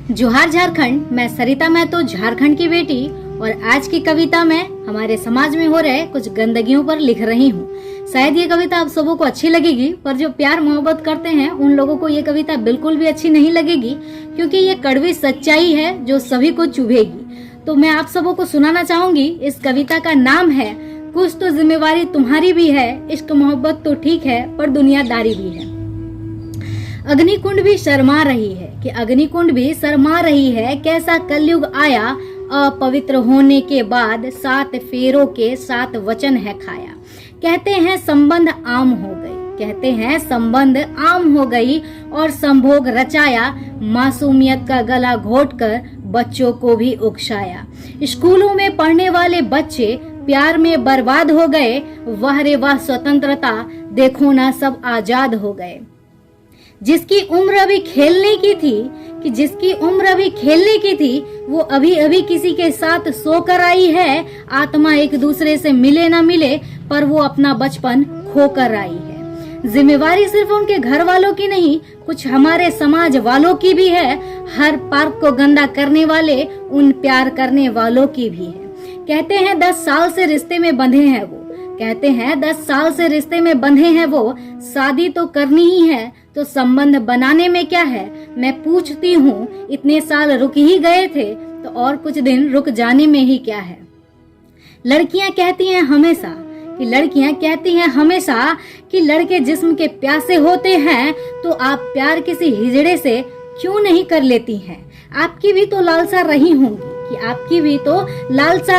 जोहार झारखंड। मैं सरिता महतो, झारखंड की बेटी, और आज की कविता मैं हमारे समाज में हो रहे कुछ गंदगियों पर लिख रही हूँ। शायद ये कविता आप सबों को अच्छी लगेगी, पर जो प्यार मोहब्बत करते हैं उन लोगों को ये कविता बिल्कुल भी अच्छी नहीं लगेगी, क्योंकि ये कड़वी सच्चाई है जो सभी को चुभेगी। तो मैं आप सबों को सुनाना चाहूंगी। इस कविता का नाम है कुछ तो जिम्मेवारी तुम्हारी भी है, इश्क मोहब्बत तो ठीक है पर दुनियादारी भी है। अग्निकुंड भी शर्मा रही है कि अग्निकुंड भी शर्मा रही है, कैसा कलयुग आया अपवित्र होने के बाद 7 फेरों के 7 वचन है खाया। कहते हैं संबंध आम हो गई, कहते हैं संबंध आम हो गई, और संभोग रचाया, मासूमियत का गला घोटकर बच्चों को भी उकसाया। स्कूलों में पढ़ने वाले बच्चे प्यार में बर्बाद हो गए, वाह रे वाह स्वतंत्रता, देखो ना सब आजाद हो गए। जिसकी उम्र अभी खेलने की थी जिसकी उम्र अभी खेलने की थी, वो अभी अभी किसी के साथ सोकर आई है। आत्मा एक दूसरे से मिले ना मिले, पर वो अपना बचपन खोकर आई है। जिम्मेवारी सिर्फ उनके घर वालों की नहीं, कुछ हमारे समाज वालों की भी है। हर पार्क को गंदा करने वाले उन प्यार करने वालों की भी है। कहते हैं 10 साल से रिश्ते में बंधे हैं वो, कहते हैं 10 साल से रिश्ते में बंधे हैं वो, शादी तो करनी ही है तो संबंध बनाने में क्या है। मैं पूछती हूँ इतने साल रुक ही गए थे तो और कुछ दिन रुक जाने में ही क्या है। लड़कियां कहती हैं हमेशा कि लड़के जिस्म के प्यासे होते हैं, तो आप प्यार किसी हिजड़े से क्यों नहीं कर लेती हैं। आपकी भी तो लालसा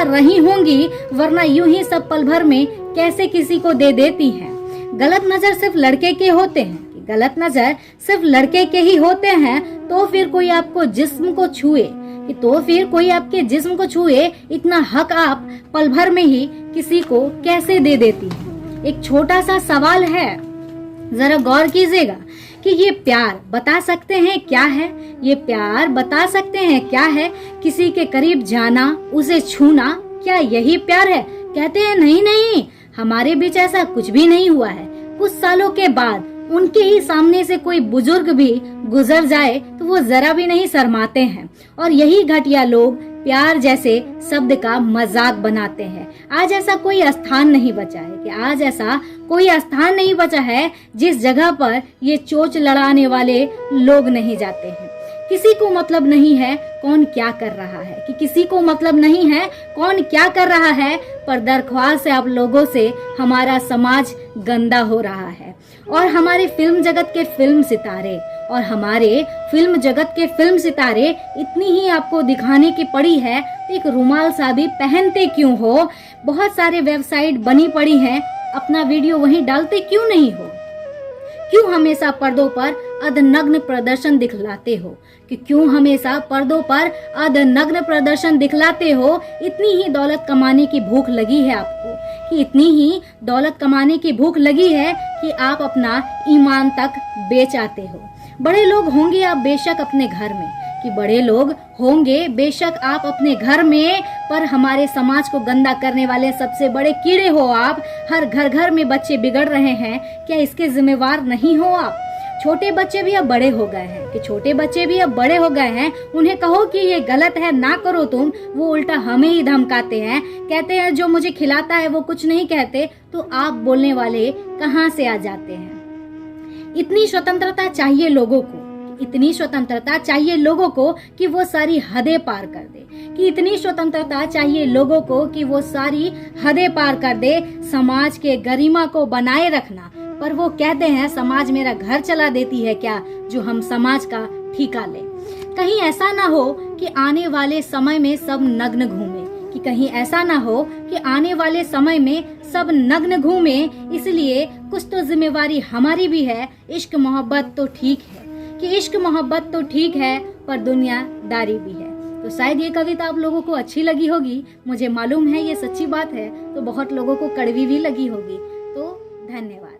रही होंगी, वरना यूं ही सब पल भर में कैसे किसी को दे देती हैं। गलत नजर सिर्फ लड़के के ही होते हैं, तो फिर कोई आपके जिस्म को छुए, इतना हक आप पल भर में ही किसी को कैसे दे देती हैं। एक छोटा सा सवाल है, जरा गौर कीजिएगा कि ये प्यार बता सकते हैं क्या है। किसी के करीब जाना, उसे छूना, क्या यही प्यार है। कहते हैं नहीं, हमारे बीच ऐसा कुछ भी नहीं हुआ है। कुछ सालों के बाद उनके ही सामने से कोई बुजुर्ग भी गुजर जाए तो वो जरा भी नहीं शर्माते हैं, और यही घटिया लोग प्यार जैसे शब्द का मजाक बनाते हैं। आज ऐसा कोई स्थान नहीं बचा है जिस जगह पर ये चोच लड़ाने वाले लोग नहीं जाते हैं। किसी को मतलब नहीं है कौन क्या कर रहा है, पर दरख्वास्त है आप लोगों से, हमारा समाज गंदा हो रहा है। और हमारे फिल्म जगत के फिल्म सितारे इतनी ही आपको दिखाने की पड़ी है, एक रुमाल सा भी पहनते क्यों हो। बहुत सारे वेबसाइट बनी पड़ी हैं, अपना वीडियो वहीं डालते क्यों नहीं हो। क्यों हमेशा पर्दों पर अधनग्न प्रदर्शन दिखलाते हो। इतनी ही दौलत कमाने की भूख लगी है कि आप अपना ईमान तक बेच आते हो। बड़े लोग होंगे आप बेशक अपने घर में, पर हमारे समाज को गंदा करने वाले सबसे बड़े कीड़े हो आप। हर घर में बच्चे बिगड़ रहे हैं, क्या इसके जिम्मेवार नहीं हो आप। छोटे बच्चे भी अब बड़े हो गए हैं, उन्हें कहो कि ये गलत है, ना करो तुम, वो उल्टा हमें ही धमकाते हैं। कहते हैं जो मुझे खिलाता है वो कुछ नहीं कहते, तो आप बोलने वाले कहाँ से आ जाते हैं। इतनी स्वतंत्रता चाहिए लोगों को कि वो सारी हदें पार कर दे। समाज के गरिमा को बनाए रखना, पर वो कहते हैं समाज मेरा घर चला देती है क्या, जो हम समाज का ठिका ले। कहीं ऐसा ना हो कि आने वाले समय में सब नग्न घूमे, इसलिए कुछ तो जिम्मेवारी हमारी भी है। इश्क मोहब्बत तो ठीक है पर दुनियादारी भी है। तो शायद ये कविता आप लोगों को अच्छी लगी होगी, मुझे मालूम है ये सच्ची बात है, तो बहुत लोगों को कड़वी भी लगी होगी। तो धन्यवाद।